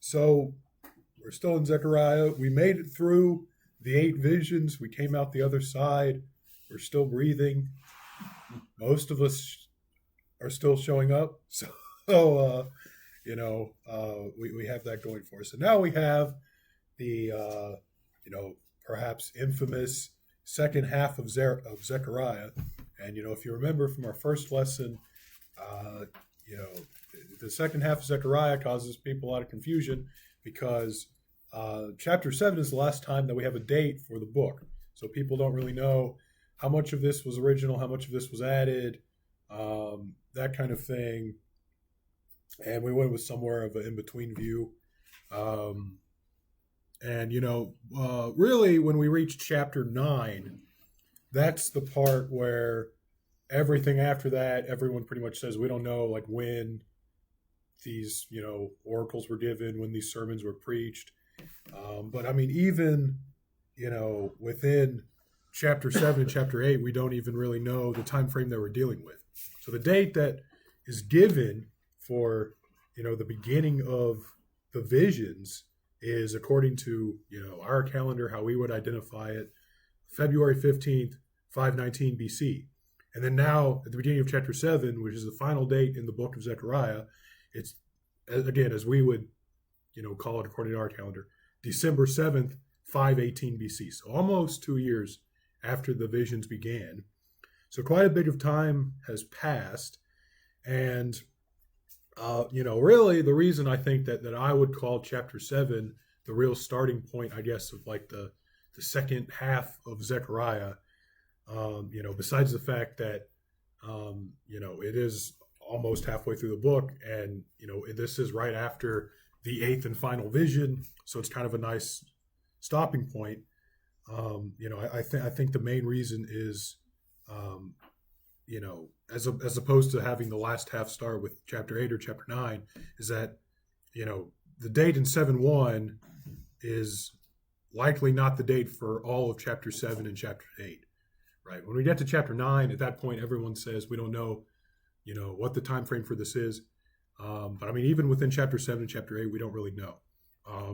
So we're still in Zechariah. We made it through the 8 visions. We came out the other side. We're still breathing. Most of us are still showing up. We have that going for us. And now we have the, perhaps infamous second half of Zechariah. And, if you remember from our first lesson, uh, you know, the second half of Zechariah causes people a lot of confusion because chapter 7 is the last time that we have a date for the book. So people don't really know how much of this was original, how much of this was added, that kind of thing. And we went with somewhere of an in-between view. Really, when we reach chapter 9, that's the part where everything after that, everyone pretty much says we don't know like when these oracles were given, when these sermons were preached. But I mean, even within chapter 7 and chapter 8, we don't even really know the time frame that we're dealing with. So the date that is given for the beginning of the visions is, according to our calendar, how we would identify it, February 15th, 519 BC. And then now at the beginning of chapter 7, which is the final date in the book of Zechariah, it's, again, as we would call it according to our calendar, December 7th, 518 BC. So almost 2 years after the visions began. So quite a bit of time has passed. And really the reason I think that I would call chapter 7 the real starting point, I guess, of like the second half of Zechariah, besides the fact that, it is almost halfway through the book, and, this is right after the 8th and final vision. So it's kind of a nice stopping point. I think the main reason is, as opposed to having the last half start with chapter 8 or chapter 9, is that, the date in 7:1 is likely not the date for all of chapter 7 and chapter 8, right? When we get to chapter 9, at that point, everyone says we don't know, what the time frame for this is. But I mean, even within chapter 7 and chapter 8, we don't really know.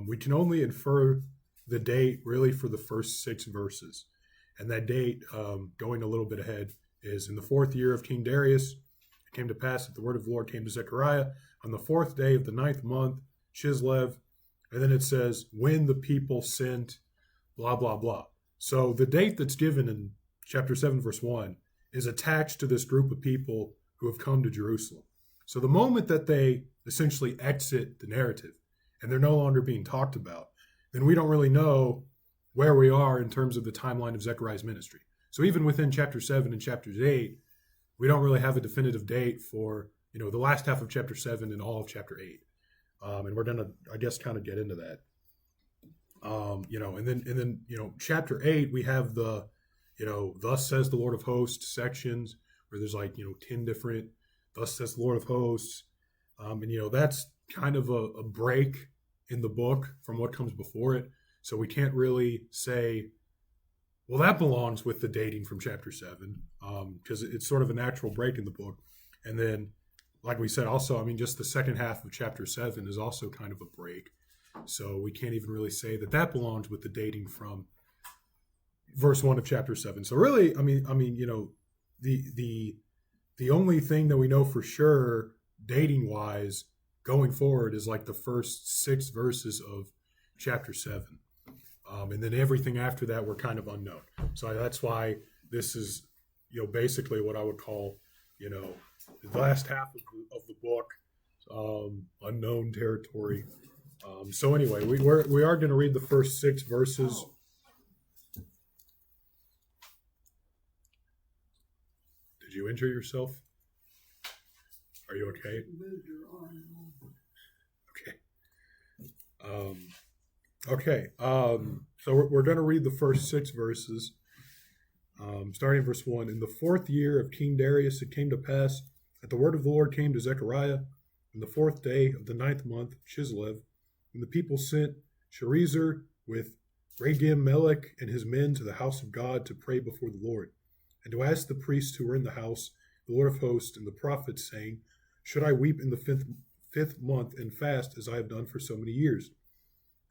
We can only infer the date really for the first 6 verses. And that date, going a little bit ahead, is in the 4th year of King Darius. It came to pass that the word of the Lord came to Zechariah on the 4th day of the 9th month, Chislev. And then it says, when the people sent, blah, blah, blah. So the date that's given in chapter 7, verse 1, is attached to this group of people who have come to Jerusalem. So the moment that they essentially exit the narrative and they're no longer being talked about, then we don't really know where we are in terms of the timeline of Zechariah's ministry. So even within chapter 7 and chapter 8, we don't really have a definitive date for, the last half of chapter 7 and all of chapter 8. And we're going to, I guess, kind of get into that. And then chapter 8, we have the, thus says the Lord of Hosts sections where there's like, 10 different, thus says the Lord of Hosts. That's kind of a break in the book from what comes before it. So we can't really say, well, that belongs with the dating from chapter 7, because it's sort of a natural break in the book. And then, like we said, also, I mean, just the second half of chapter 7 is also kind of a break. So we can't even really say that belongs with the dating from verse 1 of chapter 7. So really, I mean, the only thing that we know for sure dating wise going forward is like the first 6 verses of chapter 7. And then everything after that we're kind of unknown. So that's why this is, basically what I would call, the last half of the book, unknown territory. So anyway, we are going to read the first 6 verses. Did you injure yourself? Are you okay? Okay. So we're going to read the first 6 verses, starting in verse 1. In the 4th year of King Darius, it came to pass that the word of the Lord came to Zechariah in the 4th day of the 9th month, Chislev, and the people sent Sherezer with Regem-Melech and his men to the house of God to pray before the Lord, and to ask the priests who were in the house, the Lord of hosts, and the prophets, saying, should I weep in the fifth month and fast as I have done for so many years.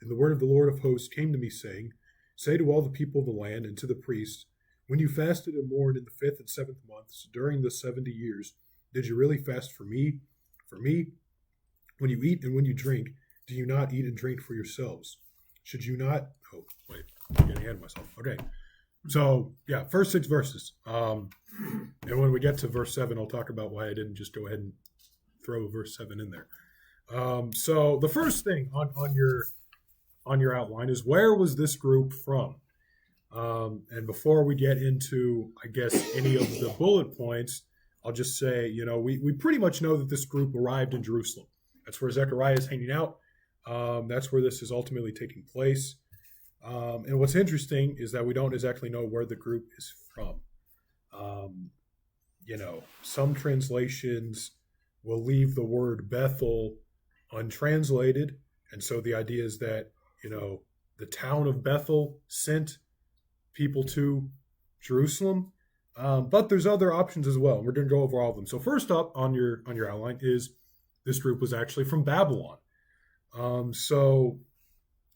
And the word of the Lord of hosts came to me, saying, Say to all the people of the land and to the priests, when you fasted and mourned in the fifth and seventh months during the 70 years, did you really fast for me? For me? When you eat and when you drink, do you not eat and drink for yourselves? Should you not? Oh, wait, I'm getting ahead of myself. Okay. So, yeah, first 6 verses. And when we get to verse 7, I'll talk about why I didn't just go ahead and throw verse 7 in there. So the first thing on your outline is, where was this group from? And before we get into, I guess, any of the bullet points, I'll just say, we pretty much know that this group arrived in Jerusalem. That's where Zechariah is hanging out. That's where this is ultimately taking place. And what's interesting is that we don't exactly know where the group is from. Some translations will leave the word Bethel untranslated. And so the idea is that, the town of Bethel sent people to Jerusalem. But there's other options as well. We're going to go over all of them. So first up on your outline is this group was actually from Babylon. So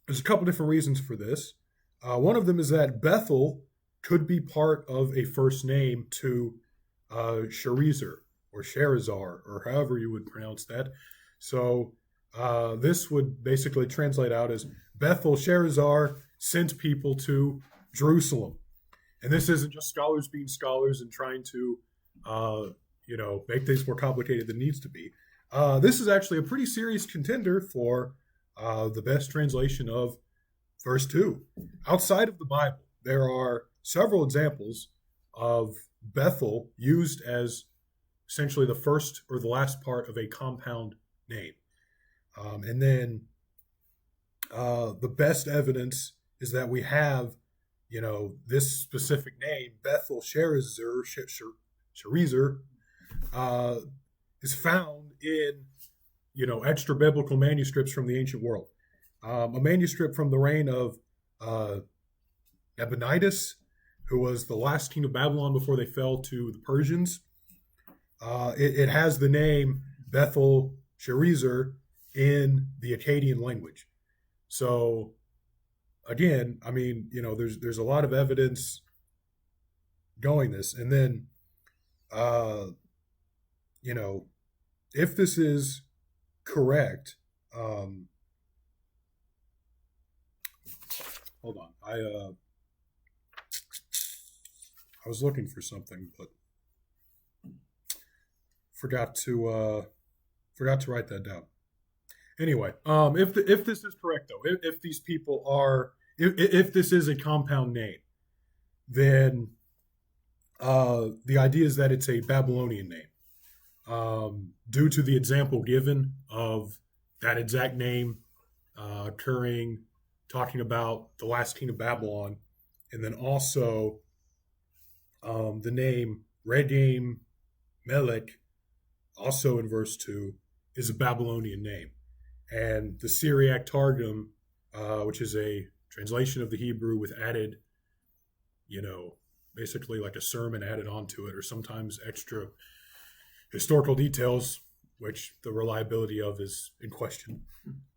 there's a couple different reasons for this. One of them is that Bethel could be part of a first name to Sherezer or Sherazar, or however you would pronounce that. So this would basically translate out as Bethel Sherazar sent people to Jerusalem. And this isn't just scholars being scholars and trying to, make things more complicated than needs to be. This is actually a pretty serious contender for the best translation of verse 2. Outside of the Bible, there are several examples of Bethel used as essentially the first or the last part of a compound name. And then the best evidence is that we have, this specific name, Bethel Sherezer, is found in, extra biblical manuscripts from the ancient world. A manuscript from the reign of Nabonidus, who was the last king of Babylon before they fell to the Persians. It has the name Bethel Sherezer in the Akkadian language. So again, there's a lot of evidence going this. And then, if this is correct, hold on. I was looking for something, but forgot to write that down. Anyway, if this is correct though, if these people are, if this is a compound name, then the idea is that it's a Babylonian name, due to the example given of that exact name occurring, talking about the last king of Babylon, and then also the name Regem Melech, also in verse 2, is a Babylonian name. And the Syriac Targum, which is a translation of the Hebrew with added, basically like a sermon added onto it, or sometimes extra historical details, which the reliability of is in question.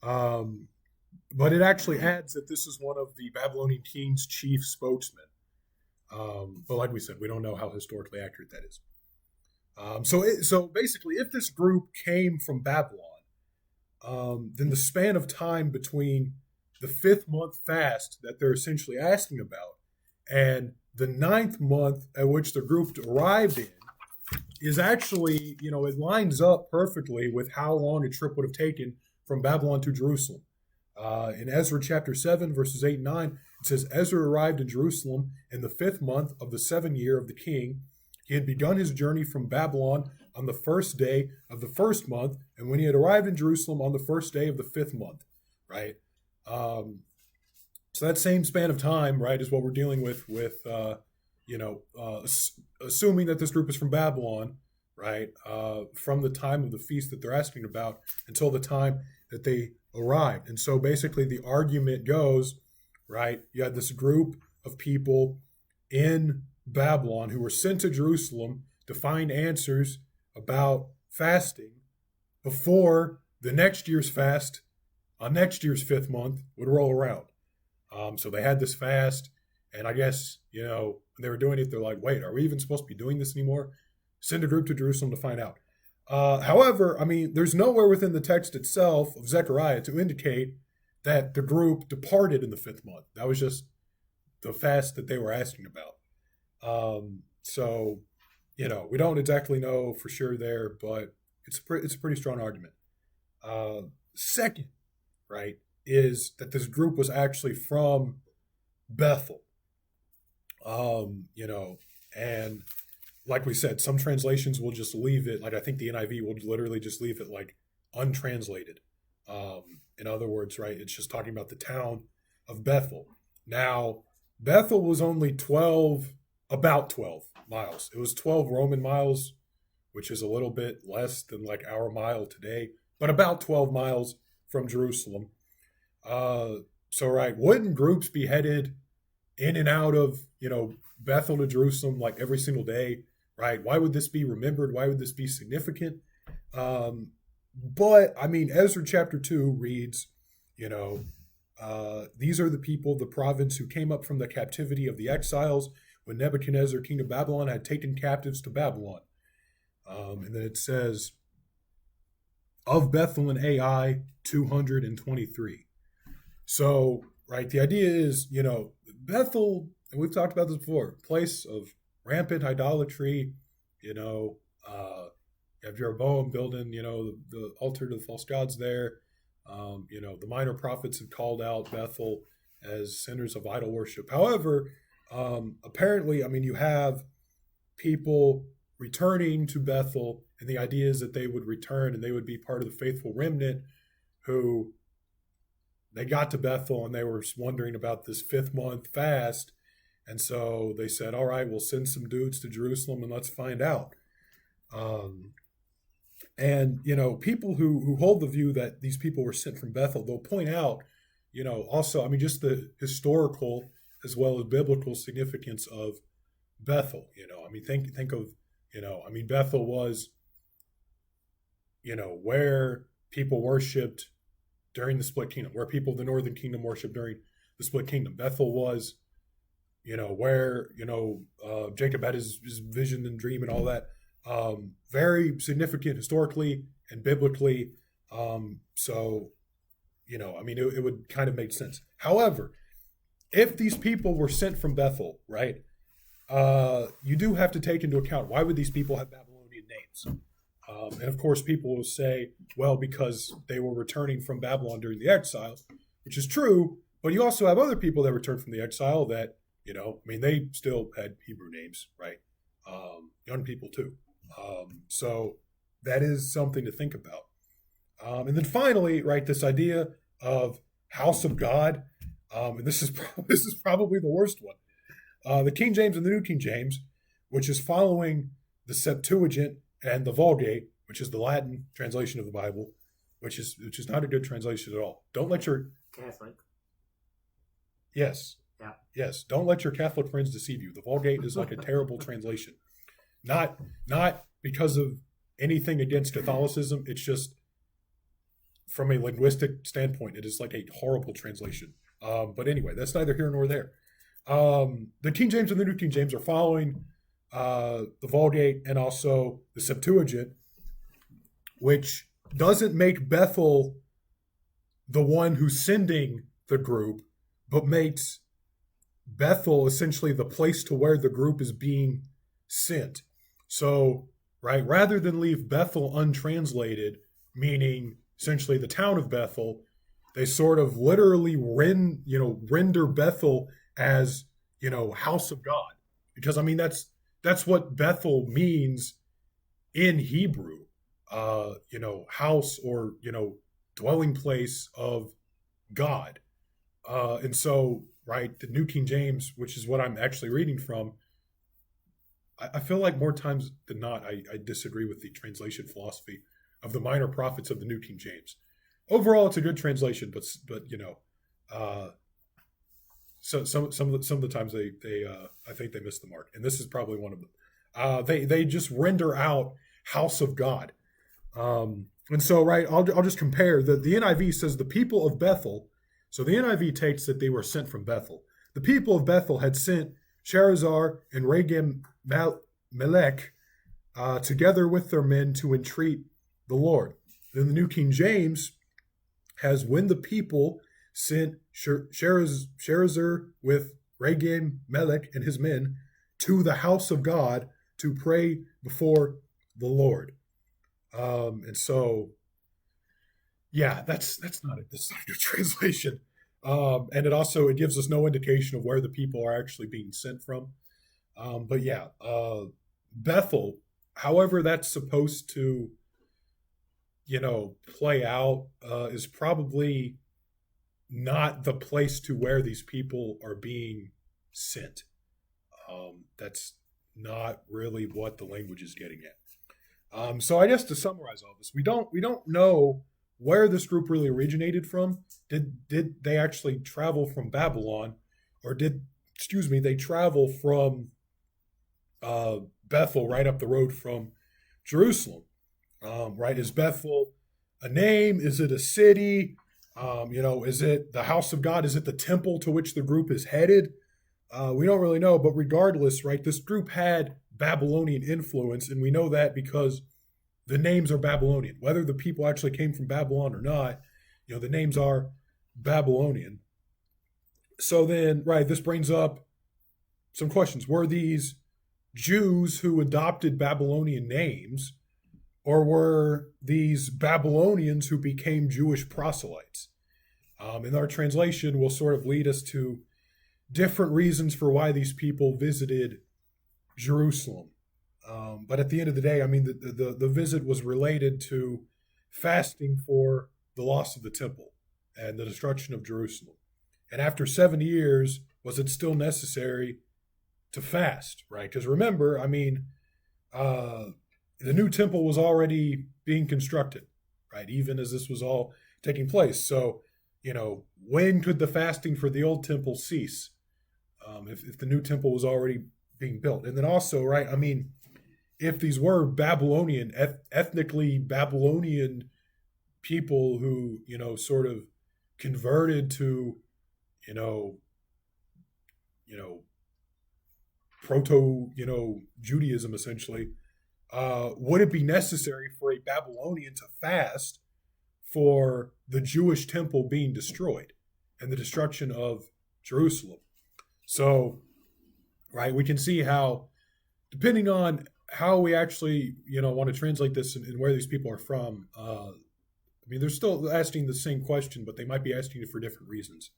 But it actually adds that this is one of the Babylonian king's chief spokesmen. But like we said, we don't know how historically accurate that is. So basically, if this group came from Babylon, then the span of time between the 5th month fast that they're essentially asking about and the 9th month at which the group arrived in is actually, it lines up perfectly with how long a trip would have taken from Babylon to Jerusalem. In Ezra chapter 7, verses 8 and 9, it says, Ezra arrived in Jerusalem in the 5th month of the 7th year of the king. He had begun his journey from Babylon on the 1st day of the 1st month, and when he had arrived in Jerusalem on the 1st day of the 5th month, right? So that same span of time, right, is what we're dealing with assuming that this group is from Babylon, right, from the time of the feast that they're asking about until the time that they arrived. And so basically the argument goes, right, you had this group of people in Babylon who were sent to Jerusalem to find answers about fasting before the next year's fast on next year's fifth month would roll around. So they had this fast, and I guess, when they were doing it, they're like, wait, are we even supposed to be doing this anymore? Send a group to Jerusalem to find out. However, I mean, there's nowhere within the text itself of Zechariah to indicate that the group departed in the fifth month. That was just the fast that they were asking about. So, we don't exactly know for sure there, but it's a pretty strong argument. Second, right, is that this group was actually from Bethel. And like we said, some translations will just leave it, like I think the NIV will literally just leave it like untranslated. In other words, right, it's just talking about the town of Bethel. Now, Bethel was only about 12 miles. It was 12 Roman miles, which is a little bit less than like our mile today, but about 12 miles from Jerusalem. Right, wouldn't groups be headed in and out of, Bethel to Jerusalem like every single day, right? Why would this be remembered? Why would this be significant? But I mean, Ezra chapter 2 reads, these are the people of the province who came up from the captivity of the exiles when Nebuchadnezzar, king of Babylon, had taken captives to Babylon. And then it says, of Bethel and Ai, 223. So, right, the idea is, Bethel, and we've talked about this before, place of rampant idolatry. You have Jeroboam building, the altar to the false gods there. The minor prophets had called out Bethel as centers of idol worship. However, apparently, I mean, you have people returning to Bethel, and the idea is that they would return and they would be part of the faithful remnant who they got to Bethel and they were wondering about this fifth month fast. And so they said, all right, we'll send some dudes to Jerusalem and let's find out. People who hold the view that these people were sent from Bethel, they'll point out, also, I mean, just the historical as well as biblical significance of Bethel. I mean, think of, Bethel was, where people worshipped during the split kingdom, where people of the northern kingdom worshiped during the split kingdom. Bethel was, where, Jacob had his vision and dream and all that. Very significant historically and biblically. It would kind of make sense. However, if these people were sent from Bethel, right, you do have to take into account, why would these people have Babylonian names? And of course, people will say, well, because they were returning from Babylon during the exile, which is true. But you also have other people that returned from the exile that, they still had Hebrew names, right? Young people too. So that is something to think about. And then finally, right, this idea of house of God, and this is probably the worst one. The King James and the New King James, which is following the Septuagint and the Vulgate, which is the Latin translation of the Bible, which is not a good translation at all. Don't let your Catholic. Yes. Yeah. Yes. Don't let your Catholic friends deceive you. The Vulgate is like a terrible translation. Not because of anything against Catholicism. It's just from a linguistic standpoint, it is like a horrible translation. But anyway, that's neither here nor there. The King James and the New King James are following the Vulgate and also the Septuagint, which doesn't make Bethel the one who's sending the group, but makes Bethel essentially the place to where the group is being sent. So, right, rather than leave Bethel untranslated, meaning essentially the town of Bethel, they sort of literally render Bethel as, house of God. Because that's what Bethel means in Hebrew. House or, dwelling place of God. And so, right, the New King James, which is what I'm actually reading from, I feel like more times than not, I disagree with the translation philosophy of the minor prophets of the New King James. Overall, it's a good translation, but so some of the times they I think they miss the mark, and this is probably one of them. They just render out house of God, And so, right, I'll just compare. The NIV says the people of Bethel. So the NIV takes that they were sent from Bethel. The people of Bethel had sent Sherazar and Regem Melech together with their men to entreat the Lord. Then the New King James has when the people sent Sherazar with Regem Melech and his men to the house of God to pray before the Lord. And so, yeah, that's not a good translation. And it gives us no indication of where the people are actually being sent from. But yeah, Bethel, however that's supposed to, play out, is probably not the place to where these people are being sent. That's not really what the language is getting at. So I guess to summarize all this, we don't know where this group really originated from. Did they actually travel from Babylon, or they travel from Bethel right up the road from Jerusalem? Right? Is Bethel a name? Is it a city? Is it the house of God? Is it the temple to which the group is headed? We don't really know, but regardless, right, this group had Babylonian influence, and we know that because the names are Babylonian. Whether the people actually came from Babylon or not, the names are Babylonian. So then, right, this brings up some questions. Were these Jews who adopted Babylonian names, or were these Babylonians who became Jewish proselytes? And our translation will sort of lead us to different reasons for why these people visited Jerusalem. But at the end of the day, I mean, the visit was related to fasting for the loss of the temple and the destruction of Jerusalem. And after 7 years, was it still necessary to fast, right? Because remember, I mean, the new temple was already being constructed, right? Even as this was all taking place. So, when could the fasting for the old temple cease? If the new temple was already being built. And then also, right, I mean, if these were Babylonian, ethnically Babylonian people who, sort of converted to, you know, proto, Judaism essentially, would it be necessary for a Babylonian to fast for the Jewish temple being destroyed and the destruction of Jerusalem? So, right, we can see how, depending on how we actually, want to translate this and where these people are from, I mean, they're still asking the same question, but they might be asking it for different reasons.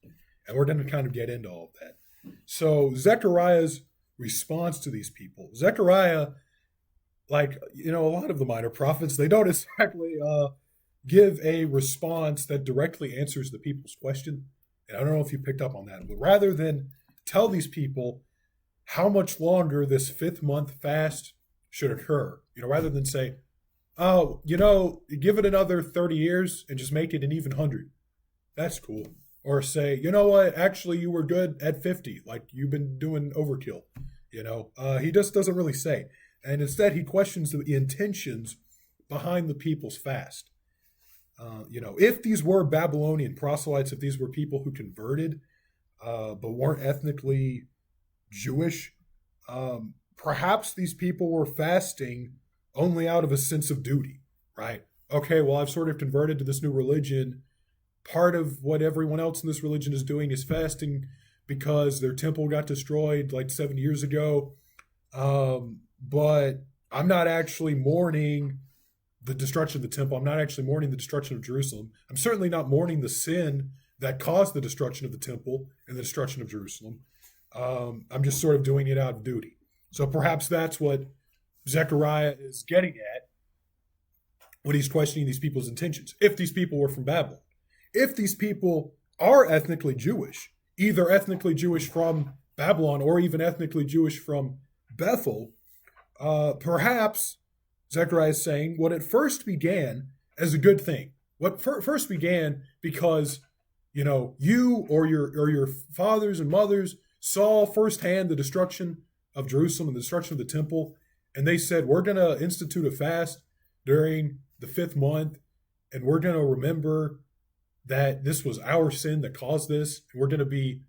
And we're going to kind of get into all of that. So, Zechariah's response to these people. Zechariah, like, a lot of the minor prophets, they don't exactly give a response that directly answers the people's question. And I don't know if you picked up on that, but rather than tell these people how much longer this 5th month fast should occur, rather than say, oh, give it another 30 years and just make it an even 100. That's cool. Or say, you know what, actually you were good at 50, like you've been doing overkill. He just doesn't really say. And instead he questions the intentions behind the people's fast. If these were Babylonian proselytes, if these were people who converted but weren't ethnically Jewish, perhaps these people were fasting only out of a sense of duty, right? Okay, well, I've sort of converted to this new religion. Part of what everyone else in this religion is doing is fasting because their temple got destroyed like 7 years ago. But I'm not actually mourning the destruction of the temple. I'm not actually mourning the destruction of Jerusalem. I'm certainly not mourning the sin that caused the destruction of the temple and the destruction of Jerusalem. I'm just sort of doing it out of duty. So perhaps that's what Zechariah is getting at when he's questioning these people's intentions. If these people were from Babylon, if these people are ethnically Jewish, either ethnically Jewish from Babylon or even ethnically Jewish from Bethel, perhaps Zechariah is saying what it first began as a good thing. What first began because you or your fathers and mothers saw firsthand the destruction of Jerusalem and the destruction of the temple, and they said, we're going to institute a fast during the fifth month, and we're going to remember that this was our sin that caused this, and we're going to be,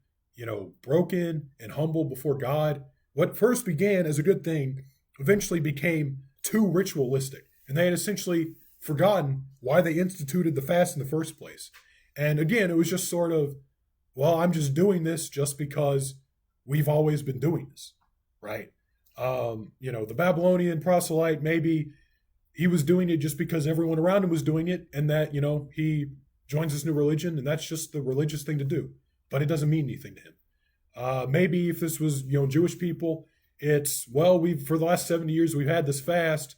broken and humble before God. What first began as a good thing eventually became too ritualistic, and they had essentially forgotten why they instituted the fast in the first place. And again, it was just sort of, well, I'm just doing this just because we've always been doing this, right? The Babylonian proselyte, maybe he was doing it just because everyone around him was doing it, and that, he joins this new religion, and that's just the religious thing to do. But it doesn't mean anything to him. Maybe if this was, Jewish people, it's, well, we've for the last 70 years we've had this fast,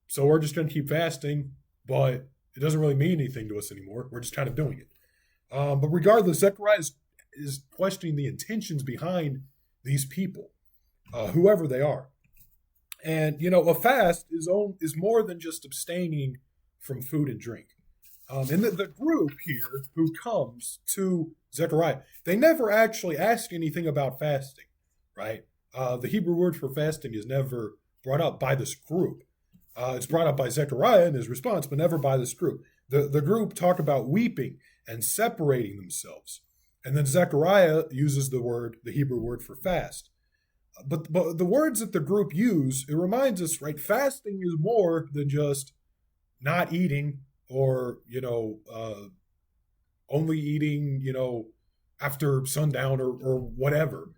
so we're just going to keep fasting, but it doesn't really mean anything to us anymore. We're just kind of doing it. But regardless, Zechariah is questioning the intentions behind these people, whoever they are. And, a fast is more than just abstaining from food and drink. And the group here who comes to Zechariah, they never actually ask anything about fasting, right? The Hebrew word for fasting is never brought up by this group. It's brought up by Zechariah in his response, but never by this group. The group talk about weeping and separating themselves. And then Zechariah uses the Hebrew word for fast. But the words that the group use, it reminds us, right, fasting is more than just not eating or, only eating, after sundown or whatever,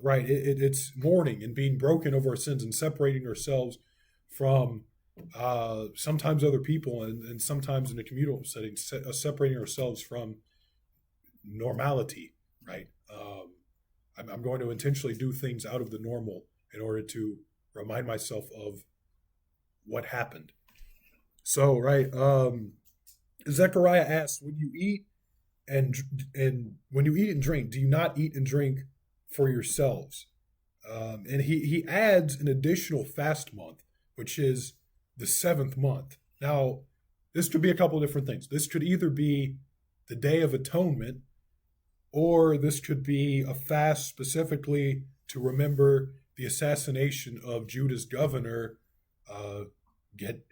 right? It's mourning and being broken over our sins and separating ourselves from sometimes other people and sometimes in a communal setting, separating ourselves from normality, right? I'm going to intentionally do things out of the normal in order to remind myself of what happened. So, right, Zechariah asks, when you eat and when you eat and drink, do you not eat and drink for yourselves? And he adds an additional fast month, which is the seventh month. Now, this could be a couple of different things. This could either be the Day of Atonement, or this could be a fast specifically to remember the assassination of Judah's governor,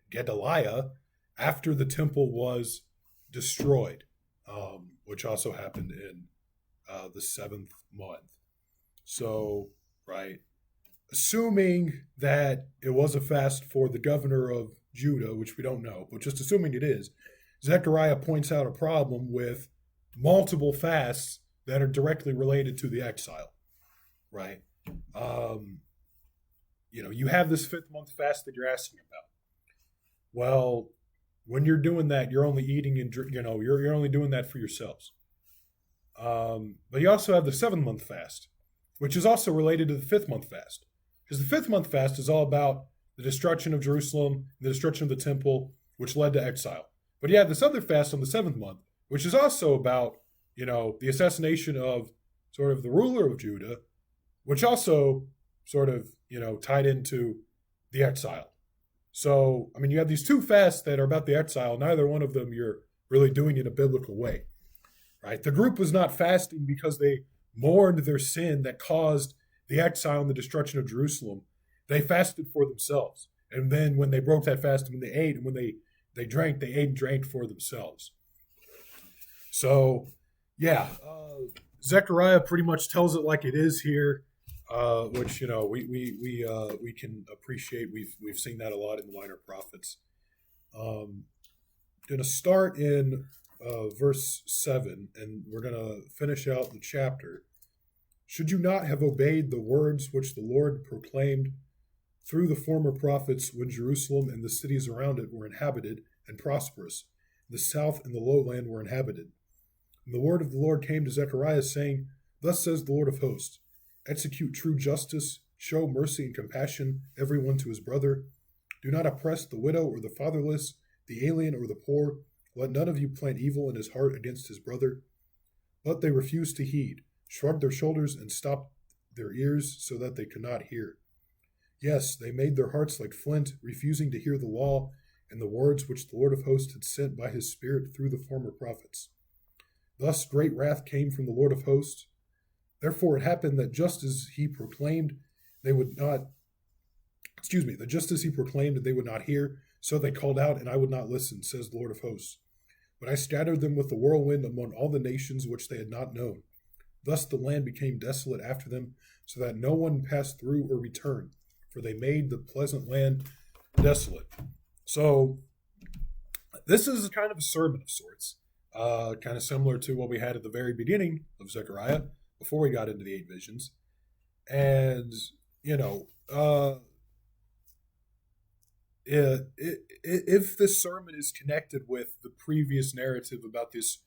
Gedaliah, after the temple was destroyed, which also happened in the seventh month. So, right, assuming that it was a fast for the governor of Judah, which we don't know, but just assuming it is, Zechariah points out a problem with multiple fasts that are directly related to the exile, right? You have this fifth month fast that you're asking about. Well, when you're doing that, you're only eating and you're only doing that for yourselves. But you also have the 7-month fast, which is also related to the 5th month fast, because the 5th month fast is all about the destruction of Jerusalem, the destruction of the temple, which led to exile. But you have this other fast on the 7th month, which is also about the assassination of sort of the ruler of Judah, which also sort of tied into the exile. So, you have these two fasts that are about the exile. Neither one of them you're really doing in a biblical way, right? The group was not fasting because they mourned their sin that caused the exile and the destruction of Jerusalem. They fasted for themselves. And then when they broke that fast, when they ate and when they drank, they ate and drank for themselves. So, yeah, Zechariah pretty much tells it like it is here. Which we can appreciate. We've seen that a lot in the minor prophets. Going to start in verse 7, and we're going to finish out the chapter. Should you not have obeyed the words which the Lord proclaimed through the former prophets when Jerusalem and the cities around it were inhabited and prosperous, the south and the lowland were inhabited? And the word of the Lord came to Zechariah, saying, Thus says the Lord of hosts, execute true justice, show mercy and compassion, everyone to his brother. Do not oppress the widow or the fatherless, the alien or the poor. Let none of you plant evil in his heart against his brother. But they refused to heed, shrugged their shoulders, and stopped their ears so that they could not hear. Yes, they made their hearts like flint, refusing to hear the law and the words which the Lord of hosts had sent by his Spirit through the former prophets. Thus great wrath came from the Lord of hosts. Therefore it happened that just as he proclaimed, they would not hear, So they called out, and I would not listen, says the Lord of hosts. But I scattered them with the whirlwind among all the nations which they had not known. Thus the land became desolate after them, so that no one passed through or returned, for they made the pleasant land desolate. So this is kind of a sermon of sorts, kind of similar to what we had at the very beginning of Zechariah, before we got into the 8 visions. And, you know, if this sermon is connected with the previous narrative about this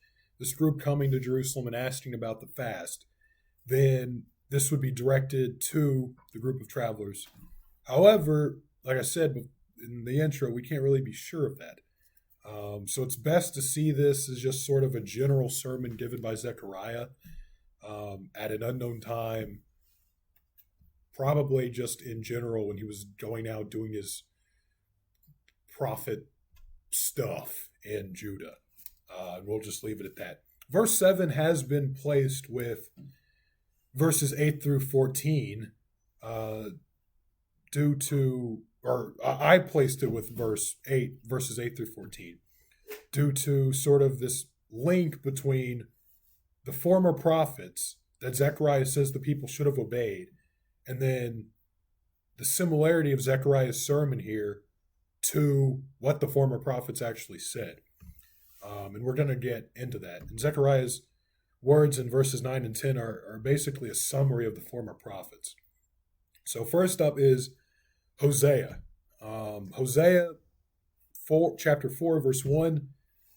group coming to Jerusalem and asking about the fast, then this would be directed to the group of travelers. However, like I said in the intro, we can't really be sure of that. So it's best to see this as just sort of a general sermon given by Zechariah at an unknown time, probably just in general when he was going out doing his prophet stuff in Judah. And we'll just leave it at that. Verse 7 has been placed with verses 8 through 14 due to, or I placed it with verses 8 through 14, due to sort of this link between the former prophets that Zechariah says the people should have obeyed, and then the similarity of Zechariah's sermon here to what the former prophets actually said. And we're going to get into that. And Zechariah's words in verses 9 and 10 are basically a summary of the former prophets. So first up is Hosea. Hosea chapter 4, verse 1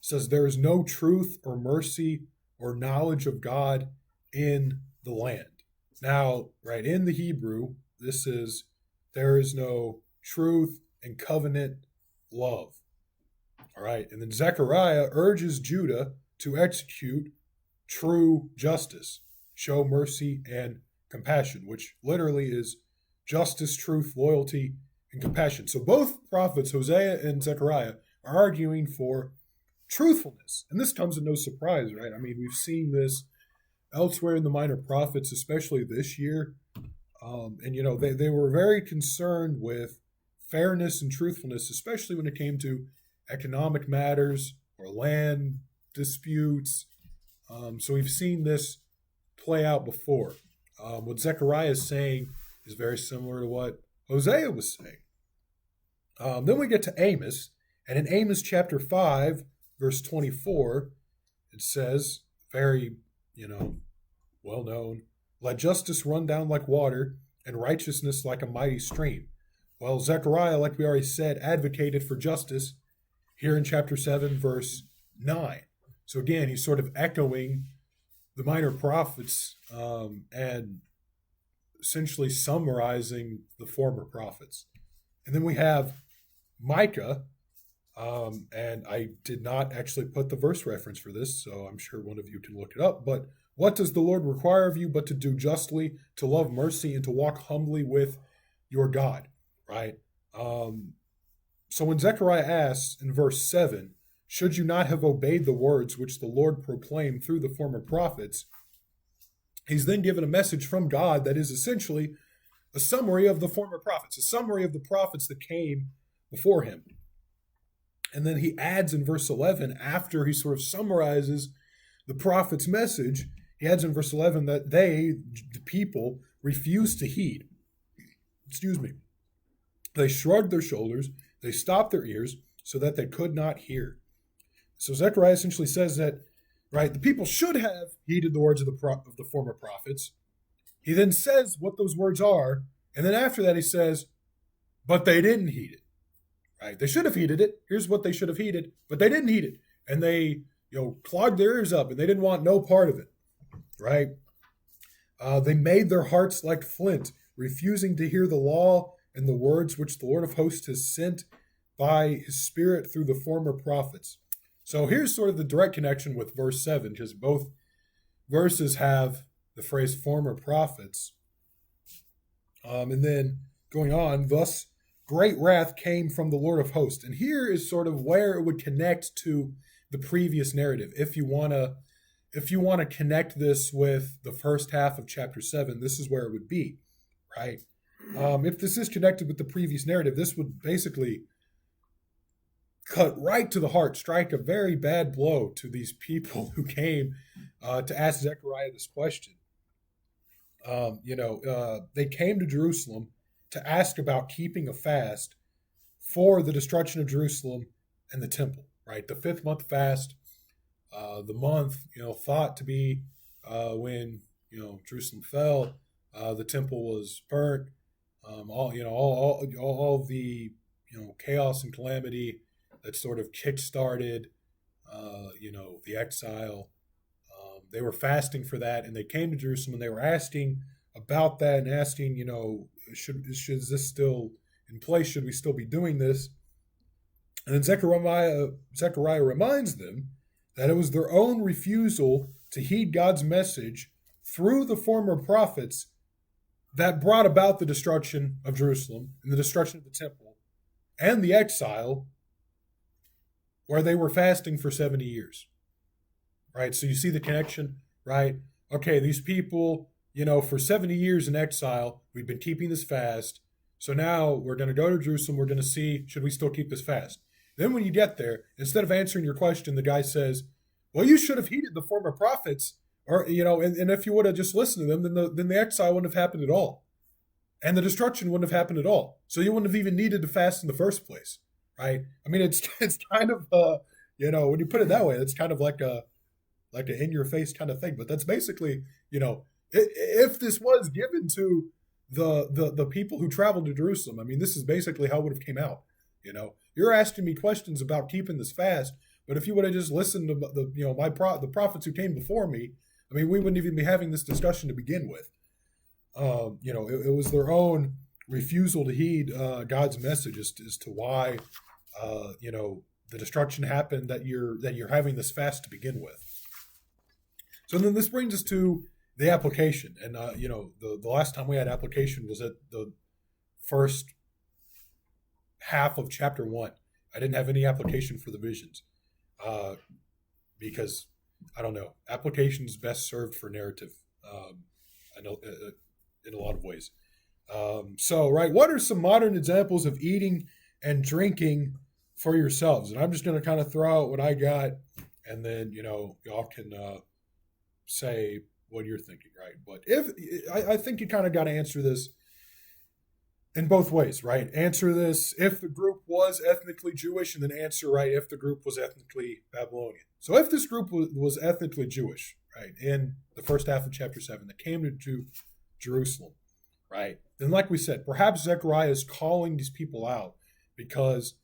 says, there is no truth or mercy or knowledge of God in the land. Now, right, in the Hebrew, this is, there is no truth and covenant love. All right, and then Zechariah urges Judah to execute true justice, show mercy and compassion, which literally is justice, truth, loyalty, and compassion. So both prophets, Hosea and Zechariah, are arguing for truthfulness. And this comes as no surprise, right? I mean, we've seen this elsewhere in the minor prophets, especially this year. And, you know, they were very concerned with fairness and truthfulness, especially when it came to economic matters or land disputes. So we've seen this play out before. What Zechariah is saying is very similar to what Hosea was saying. Then we get to Amos, and in Amos chapter 5, verse 24, it says, very, well known, let justice run down like water and righteousness like a mighty stream. Well, Zechariah, like we already said, advocated for justice here in chapter 7, verse 9. So again, he's sort of echoing the minor prophets and essentially summarizing the former prophets. And then we have Micah, and I did not actually put the verse reference for this, so I'm sure one of you can look it up. But what does the Lord require of you but to do justly, to love mercy, and to walk humbly with your God, right? So when Zechariah asks in verse 7, should you not have obeyed the words which the Lord proclaimed through the former prophets, he's then given a message from God that is essentially a summary of the former prophets, a summary of the prophets that came before him. And then he adds in verse 11, after he sort of summarizes the prophet's message, he adds in verse 11 that they, the people, refused to heed. They shrugged their shoulders, they stopped their ears so that they could not hear. So Zechariah essentially says that, right, the people should have heeded the words of the former prophets. He then says what those words are, and then after that he says, but they didn't heed it. Right? They should have heeded it. Here's what they should have heeded, but they didn't heed it. And they, clogged their ears up and they didn't want no part of it. Right? They made their hearts like flint, refusing to hear the law and the words which the Lord of hosts has sent by his Spirit through the former prophets. So here's sort of the direct connection with verse 7, because both verses have the phrase former prophets. And then going on, thus great wrath came from the Lord of hosts. And here is sort of where it would connect to the previous narrative. If you want to connect this with the first half of chapter 7, this is where it would be, right? If this is connected with the previous narrative, this would basically cut right to the heart, strike a very bad blow to these people who came to ask Zechariah this question. They came to Jerusalem to ask about keeping a fast for the destruction of Jerusalem and the temple, right? The fifth month fast, the month, thought to be when, Jerusalem fell, the temple was burnt, all of the, chaos and calamity that sort of kick-started, the exile. They were fasting for that, and they came to Jerusalem, and they were asking about that, and asking, should this still in place? Should we still be doing this? And then Zechariah reminds them that it was their own refusal to heed God's message through the former prophets that brought about the destruction of Jerusalem and the destruction of the temple and the exile, where they were fasting for 70 years. Right? So you see the connection, right? Okay, these people, for 70 years in exile, we've been keeping this fast. So now we're going to go to Jerusalem. We're going to see, should we still keep this fast? Then when you get there, instead of answering your question, the guy says, well, you should have heeded the former prophets, or, and if you would have just listened to them, then the exile wouldn't have happened at all. And the destruction wouldn't have happened at all. So you wouldn't have even needed to fast in the first place, right? I mean, it's kind of, when you put it that way, it's kind of like an in your face kind of thing. But that's basically, if this was given to the people who traveled to Jerusalem, I mean, this is basically how it would have came out. You're asking me questions about keeping this fast, but if you would have just listened to the prophets who came before me, I mean, we wouldn't even be having this discussion to begin with. It was their own refusal to heed God's message as to why, the destruction happened, that you're having this fast to begin with. So then this brings us to the application. And, the last time we had application was at the first half of chapter 1. I didn't have any application for the visions because, I don't know, application is best served for narrative. I know in a lot of ways. Right, what are some modern examples of eating and drinking for yourselves? And I'm just going to kind of throw out what I got, and then, y'all can say what you're thinking, right? But I think you kind of got to answer this in both ways, right? Answer this if the group was ethnically Jewish, and then answer, right, if the group was ethnically Babylonian. So if this group was ethnically Jewish, right, in the first half of chapter 7, that came to Jerusalem, right, then like we said, perhaps Zechariah is calling these people out because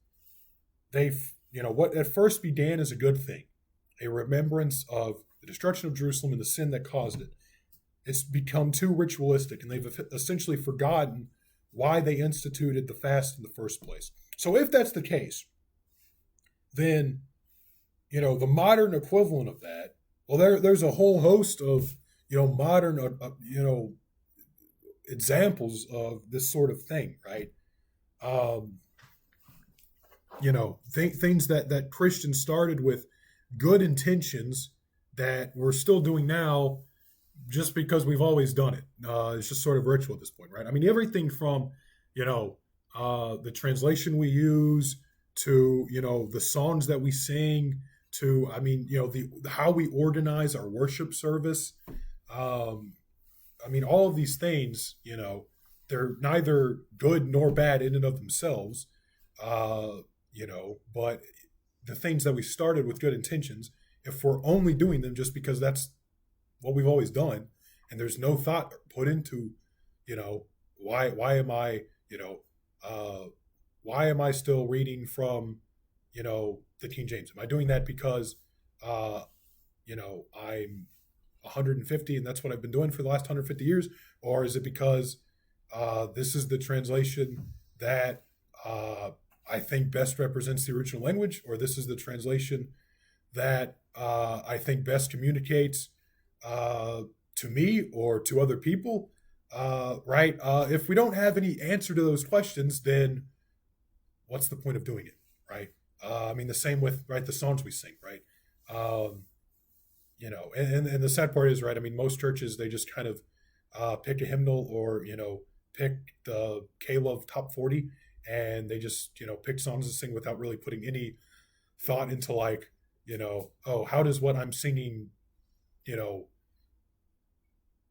they've, what at first began as a good thing, a remembrance of the destruction of Jerusalem and the sin that caused it. It's become too ritualistic, and they've essentially forgotten why they instituted the fast in the first place. So if that's the case, then, the modern equivalent of that, well, there's a whole host of, modern, examples of this sort of thing, right? Things that Christians started with good intentions that we're still doing now just because we've always done it. It's just sort of ritual at this point, right? I mean, everything from, the translation we use to, the songs that we sing to, I mean, how we organize our worship service. I mean, all of these things, they're neither good nor bad in and of themselves, but the things that we started with good intentions, if we're only doing them just because that's what we've always done, and there's no thought put into, why am I, why am I still reading from, the King James? Am I doing that because, I'm 150 and that's what I've been doing for the last 150 years? Or is it because this is the translation that I think best represents the original language? Or this is the translation that I think best communicates to me or to other people? Right? If we don't have any answer to those questions, then what's the point of doing it? Right? I mean, the same with, right, the songs we sing, right? And the sad part is, right, I mean, most churches, they just kind of pick a hymnal or, pick the K-Love top 40, and they just, pick songs to sing without really putting any thought into like, oh, how does what I'm singing, you know,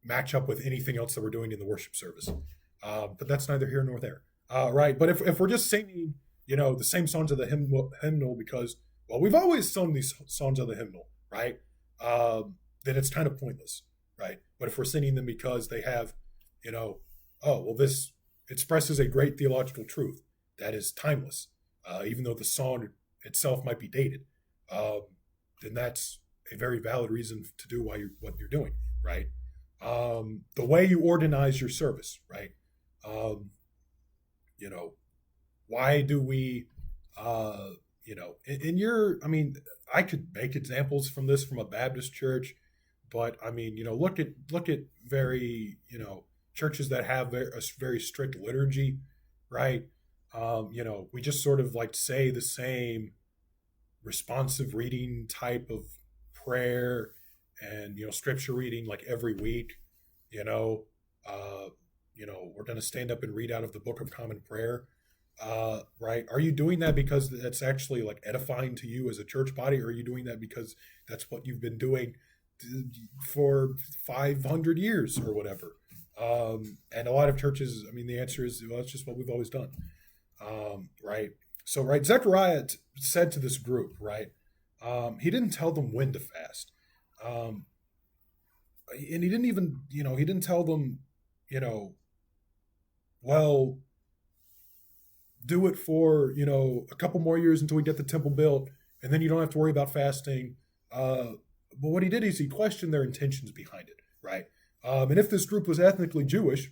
match up with anything else that we're doing in the worship service? But that's neither here nor there, right? But if we're just singing, the same songs of the hymnal because, well, we've always sung these songs of the hymnal, right? Then it's kind of pointless, right? But if we're singing them because they have, oh, well, this expresses a great theological truth that is timeless, even though the song itself might be dated, um, then that's a very valid reason to do what you're doing, right? The way you organize your service, right? Um, you know, why do we, in your, I mean, I could make examples from this from a Baptist church, but I mean, look at very, churches that have a very strict liturgy, right? We just sort of like say the same responsive reading type of prayer and scripture reading like every week. you know uh we're going to stand up and read out of the Book of Common Prayer, right? Are you doing that because that's actually like edifying to you as a church body, or are you doing that because that's what you've been doing for 500 years or whatever? And a lot of churches, I mean, the answer is, well, it's just what we've always done. Right. So, right, Zechariah said to this group, right, he didn't tell them when to fast. Um, and he didn't even, he didn't tell them, you know, well, do it for, a couple more years until we get the temple built, and then you don't have to worry about fasting. But what he did is he questioned their intentions behind it, right? And if this group was ethnically Jewish,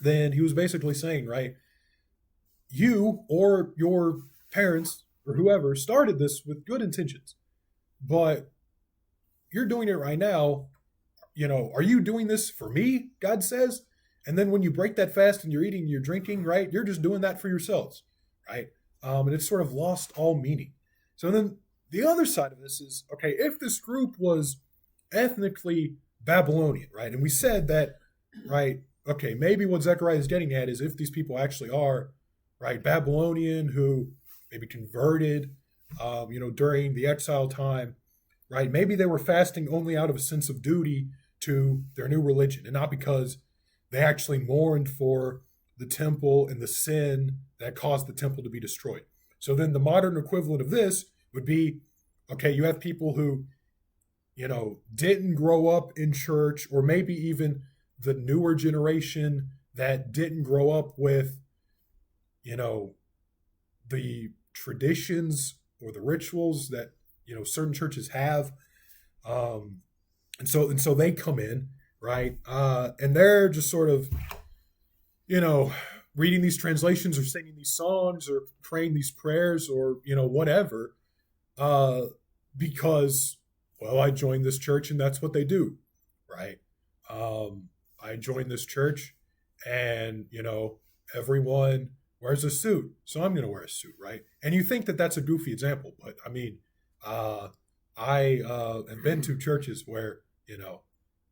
then he was basically saying, right, you or your parents or whoever started this with good intentions, but you're doing it right now. Are you doing this for me? God says. And then when you break that fast and you're eating, you're drinking, right? You're just doing that for yourselves, right? And it's sort of lost all meaning. So then the other side of this is, okay, if this group was ethnically Babylonian, right? And we said that, right? Okay, maybe what Zechariah is getting at is if these people actually are, right, Babylonian who maybe converted, during the exile time, right? Maybe they were fasting only out of a sense of duty to their new religion and not because they actually mourned for the temple and the sin that caused the temple to be destroyed. So then the modern equivalent of this would be, okay, you have people who, didn't grow up in church, or maybe even the newer generation that didn't grow up with, the traditions or the rituals that, certain churches have. And so they come in, right? And they're just sort of, reading these translations or singing these songs or praying these prayers or, whatever, uh, because, well, I joined this church and that's what they do, right? I joined this church and, everyone wears a suit, so I'm going to wear a suit, right? And you think that that's a goofy example, but I mean, I have been to churches where,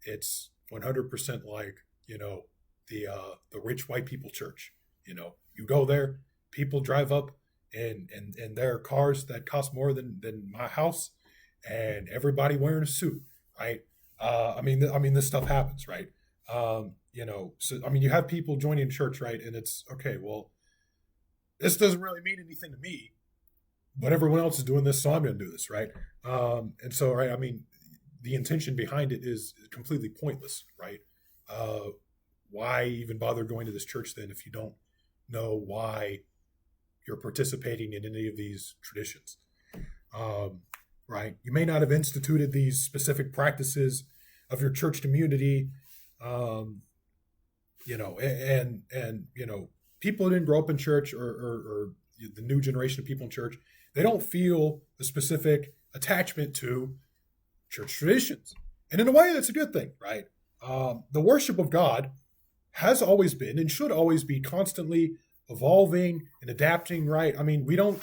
it's 100% like, the rich white people church. You go there, people drive up in their cars that cost more than my house, and everybody wearing a suit, right? I mean, this stuff happens, right? So I mean, you have people joining church, right? And it's okay. Well, this doesn't really mean anything to me, but everyone else is doing this, so I'm going to do this, right? And so, right, I mean, the intention behind it is completely pointless, right? Why even bother going to this church then if you don't know why you're participating in any of these traditions? Right? You may not have instituted these specific practices of your church community, and people who didn't grow up in church or the new generation of people in church, they don't feel a specific attachment to church traditions. And in a way, that's a good thing, right? The worship of God has always been and should always be constantly evolving and adapting, right? I mean, we don't,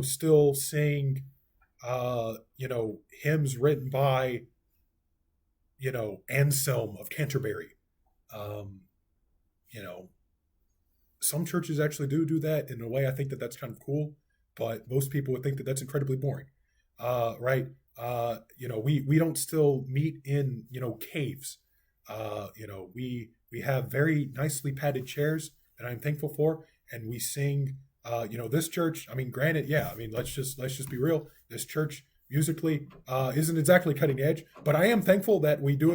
still sing, hymns written by, Anselm of Canterbury. Um, you know, some churches actually do that in a way. I think that that's kind of cool. but most people would think that that's incredibly boring, right? We don't still meet in caves. We have very nicely padded chairs that I'm thankful for, and we sing. This church. I mean, granted, yeah. I mean, let's just be real. This church musically isn't exactly cutting edge, but I am thankful that we do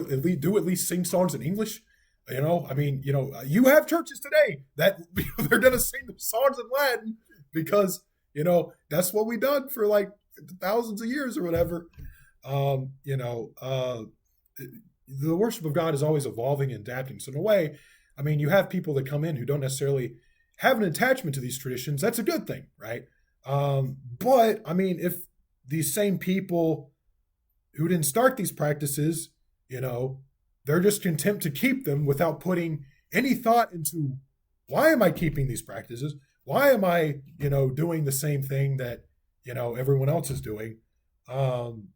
at least sing songs in English. You have churches today that they're gonna sing the songs in Latin because that's what we done for like thousands of years or whatever. Um, you know, uh, the worship of God is always evolving and adapting. So in a way, I mean, you have people that come in who don't necessarily have an attachment to these traditions. That's a good thing, right? But I mean, if these same people who didn't start these practices, they're just content to keep them without putting any thought into why am I keeping these practices? Why am I, doing the same thing that, everyone else is doing? Um,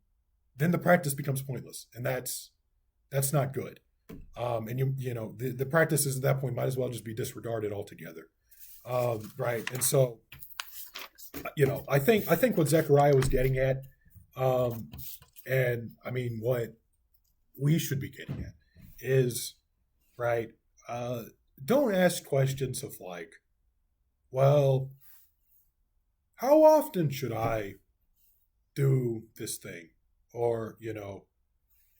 then the practice becomes pointless, and that's not good. And the practices at that point might as well just be disregarded altogether, right? And so, I think what Zechariah was getting at, um, and I mean what we should be getting at is right. Uh, don't ask questions of like, well, how often should I do this thing, or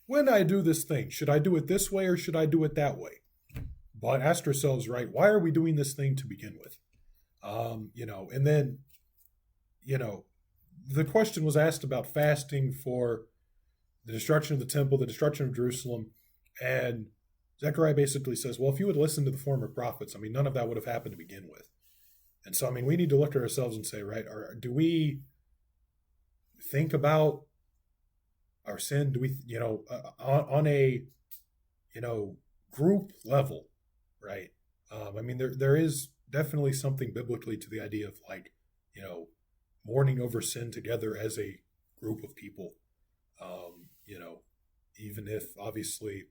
when I do this thing, should I do it this way or should I do it that way? But ask ourselves, right, why are we doing this thing to begin with? And then, you know, the question was asked about fasting for the destruction of the temple, the destruction of Jerusalem. And Zechariah basically says, well, if you would listen to the former prophets, I mean, none of that would have happened to begin with. And so, I mean, we need to look at ourselves and say, right, do we think about our sin? Do we, on a, group level, right? I mean, there is definitely something biblically to the idea of like, you know, mourning over sin together as a group of people. Even if obviously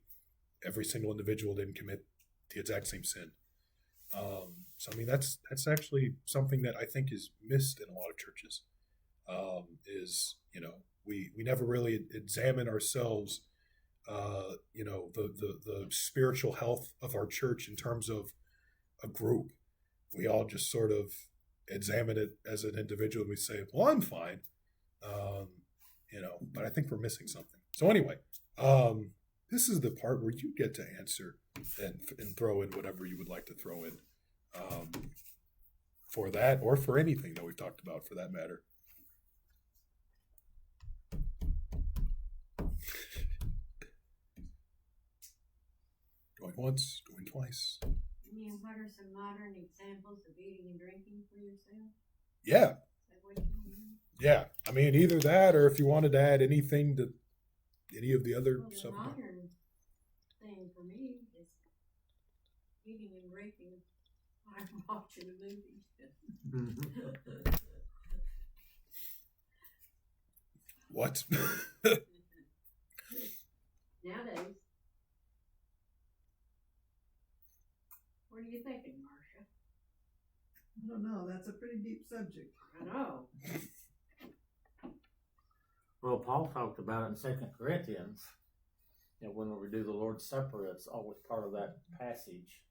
every single individual didn't commit the exact same sin. So I mean, that's actually something that I think is missed in a lot of churches. Is we never really examine ourselves. The spiritual health of our church in terms of a group. We all just sort of examine it as an individual. We say, "Well, I'm fine," um, but I think we're missing something. So anyway, this is the part where you get to answer and throw in whatever you would like to throw in um, for that or for anything that we've talked about, for that matter. Going once, going twice. What are some modern examples of eating and drinking for yourself? Yeah. Is that what you mean? Yeah. I mean, either that or if you wanted to add anything to any of the other Well, the stuff. modern thing for me is eating and drinking while I'm watching a movie. What? Nowadays. What are you thinking, Marcia? I don't know. That's a pretty deep subject. I know. Well, Paul talked about it in 2 Corinthians. When we do the Lord's Supper, it's always part of that passage.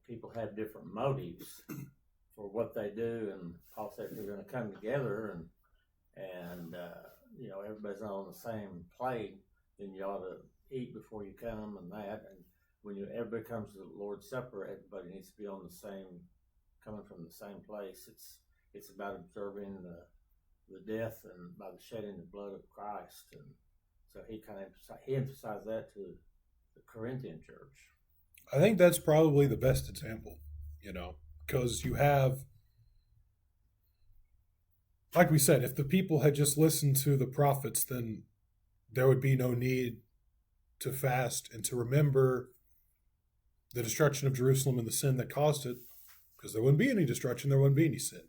People have different motives for what they do, and Paul said if you're going to come together and everybody's not on the same plane, then you ought to eat before you come and that. And when everybody comes to the Lord's Supper, everybody needs to be on the same, coming from the same place. It's about observing the death and by the shedding the blood of Christ, and so he emphasized that to the Corinthian church. I think that's probably the best example, because you have, like we said, if the people had just listened to the prophets, then there would be no need to fast and to remember the destruction of Jerusalem and the sin that caused it, because there wouldn't be any destruction, there wouldn't be any sin.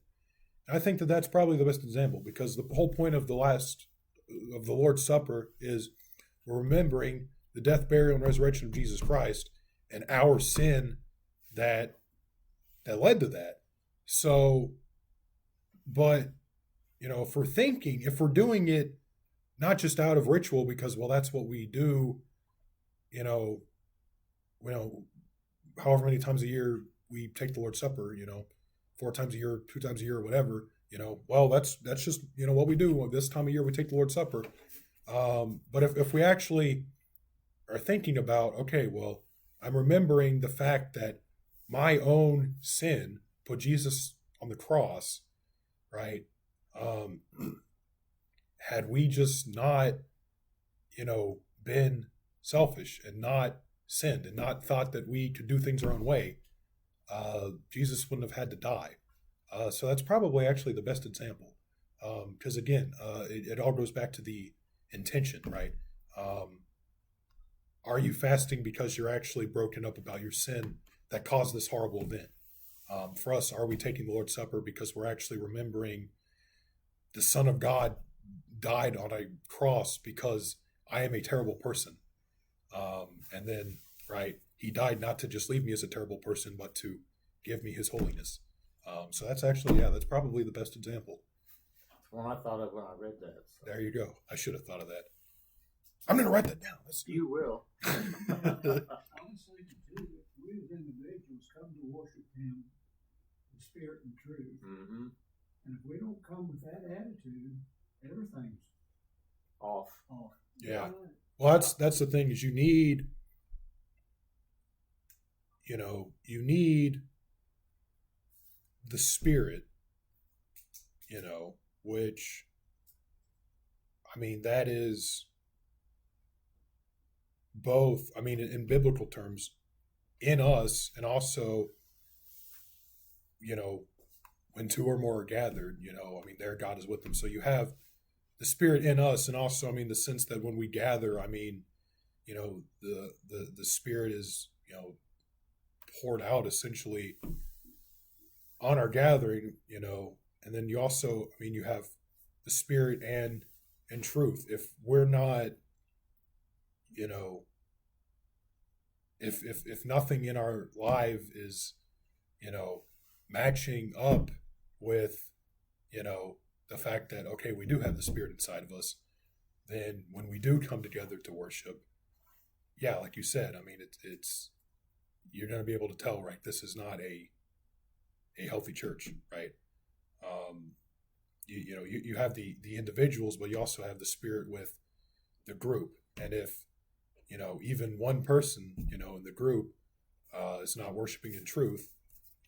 And I think that that's probably the best example, because the whole point of the Lord's Supper is we're remembering the death, burial, and resurrection of Jesus Christ and our sin that led to that. So, but if we're doing it not just out of ritual because, well, that's what we do, you know, however many times a year we take the Lord's Supper, 4 times a year, 2 times a year, whatever, well, that's just, what we do this time of year, we take the Lord's Supper. But if we actually are thinking about, okay, well, I'm remembering the fact that my own sin put Jesus on the cross, right? Had we just not, been selfish and not sinned and not thought that we could do things our own way, Jesus wouldn't have had to die. So that's probably actually the best example. Because again, it all goes back to the intention, right? Are you fasting because you're actually broken up about your sin that caused this horrible event? For us, are we taking the Lord's Supper because we're actually remembering the Son of God died on a cross because I am a terrible person? And then, right, he died not to just leave me as a terrible person, but to give me his holiness. So that's actually, that's probably the best example. That's one I thought of when I read that. So. There you go. I should have thought of that. I'm going to write that down. You will. I was thinking too, that we as individuals come to worship him in spirit and truth. Mm-hmm. And if we don't come with that attitude, everything's Off. Yeah. Well, that's the thing is you need the Spirit, which, I mean, that is both, I mean, in biblical terms, in us, and also, when two or more are gathered, I mean, there God is with them. So you have the Spirit in us, and also, I mean, the sense that when we gather, I mean, the Spirit is, poured out essentially on our gathering, and then you also, I mean, you have the Spirit and truth. If we're not, if nothing in our life is, matching up with, the fact that, okay, we do have the Spirit inside of us, then when we do come together to worship, yeah, like you said, I mean, it's you're going to be able to tell, right? This is not a healthy church, right? You have the individuals, but you also have the Spirit with the group. And if, even one person, in the group is not worshiping in truth,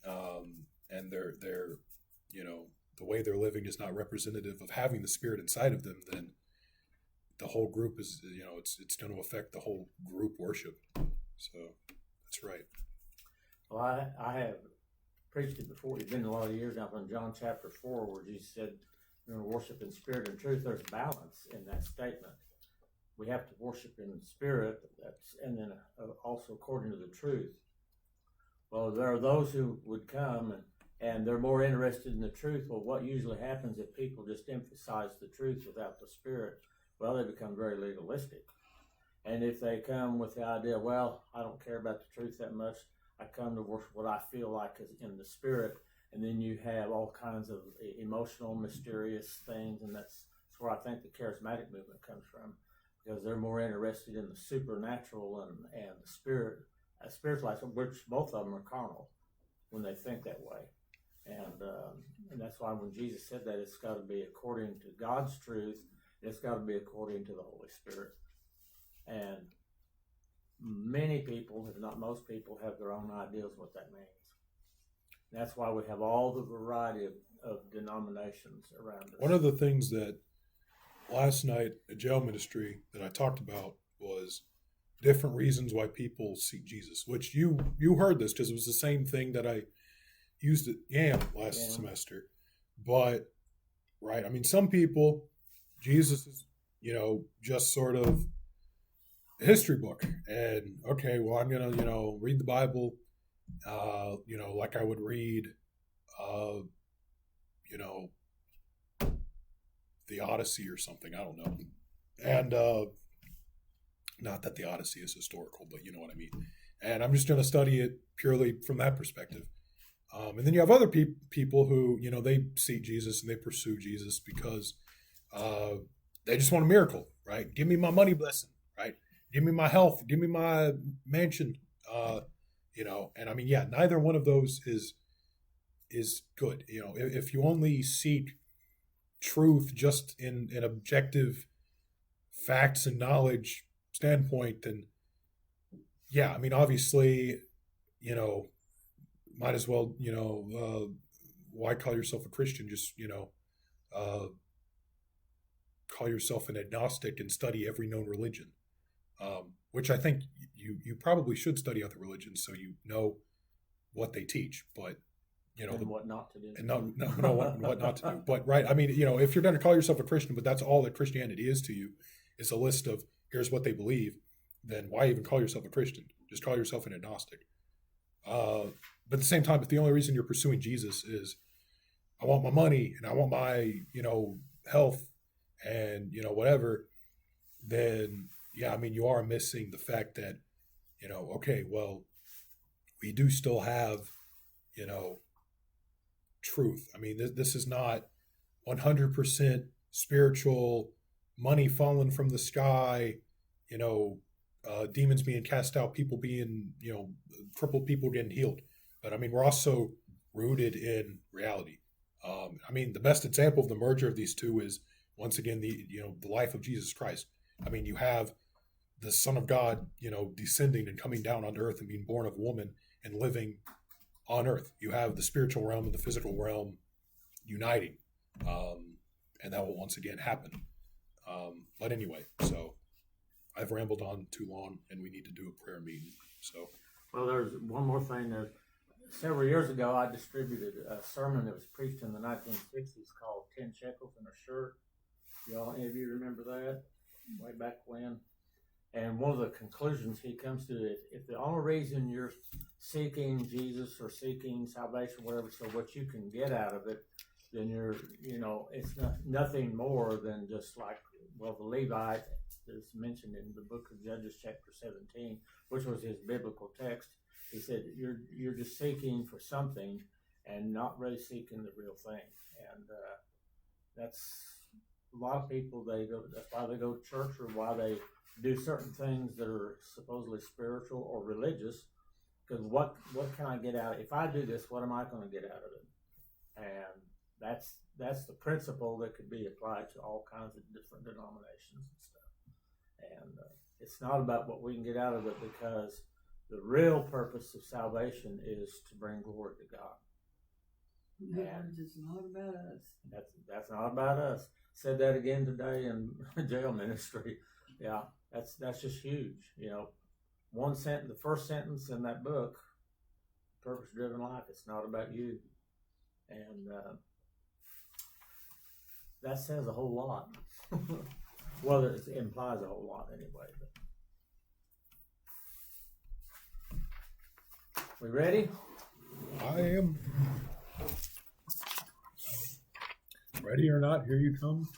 and they're the way they're living is not representative of having the Spirit inside of them, then the whole group is, it's going to affect the whole group worship. So that's right. Well, I have preached it before. It's been a lot of years now. In John chapter 4, where Jesus said, "We're going to worship in spirit and truth." There's balance in that statement. We have to worship in spirit, and then also according to the truth. Well, there are those who would come and they're more interested in the truth. Well, what usually happens if people just emphasize the truth without the Spirit? Well, they become very legalistic. And if they come with the idea, well, I don't care about the truth that much, I come to worship what I feel like is in the Spirit, and then you have all kinds of emotional, mysterious things, and that's where I think the charismatic movement comes from, because they're more interested in the supernatural and the spirit, spiritualized, which both of them are carnal when they think that way. And that's why when Jesus said that, it's got to be according to God's truth. It's got to be according to the Holy Spirit. And many people, if not most people, have their own ideas what that means. That's why we have all the variety of denominations around us. One of the things that last night at jail ministry that I talked about was different reasons why people seek Jesus, which you heard this because it was the same thing that I used at YAM last semester. But, right, I mean, some people, Jesus is, just sort of a history book. And, okay, well, I'm going to, read the Bible, like I would read, the Odyssey or something. I don't know. And not that the Odyssey is historical, but you know what I mean. And I'm just going to study it purely from that perspective. And then you have other people who, you know, they seek Jesus and they pursue Jesus because they just want a miracle, right? Give me my money blessing, right? Give me my health. Give me my mansion. You know, and I mean, yeah, neither one of those is good. You know, if you only seek truth just in an objective facts and knowledge standpoint, then yeah, I mean, obviously, you know, might as well, you know, why call yourself a Christian? Just, you know, uh, call yourself an agnostic and study every known religion, which I think you probably should study other religions so you know what they teach. But you know, And what not to do. and no what not to do. But right, I mean, you know, if you're going to call yourself a Christian, but that's all that Christianity is to you, is a list of here's what they believe, then why even call yourself a Christian? Just call yourself an agnostic. But at the same time, if the only reason you're pursuing Jesus is I want my money and I want my, you know, health and, you know, whatever, then yeah, I mean, you are missing the fact that, you know, okay, well, we do still have, you know, truth. I mean, this is not 100% spiritual, money falling from the sky, you know, demons being cast out, people being, you know, crippled people getting healed. But I mean, we're also rooted in reality. I mean, the best example of the merger of these two is once again the life of Jesus Christ. I mean, you have the Son of God, you know, descending and coming down on earth and being born of woman and living on earth. You have the spiritual realm and the physical realm uniting, and that will once again happen. But anyway, so I've rambled on too long, and we need to do a prayer meeting. So, Well, there's one more thing. Several years ago, I distributed a sermon that was preached in the 1960s called 10 Shekels in a Shirt. Y'all, any of you remember that? Way back when? And one of the conclusions he comes to is if the only reason you're seeking Jesus or seeking salvation, whatever, so what you can get out of it, then you're, you know, it's nothing more than just like, well, the Levite is mentioned in the book of Judges chapter 17, which was his biblical text. He said, you're just seeking for something and not really seeking the real thing. And that's a lot of people, that's why they go to church or why they do certain things that are supposedly spiritual or religious. Because what can I get out? If I do this, what am I going to get out of it? And that's the principle that could be applied to all kinds of different denominations and stuff. And it's not about what we can get out of it, because the real purpose of salvation is to bring glory to God. Marriage is not about us. That's not about us. Said that again today in jail ministry. Yeah, that's just huge. You know, one sentence, the first sentence in that book, Purpose Driven Life, it's not about you. And that says a whole lot. Well, it implies a whole lot anyway. But. We ready? I am ready or not. Here you come.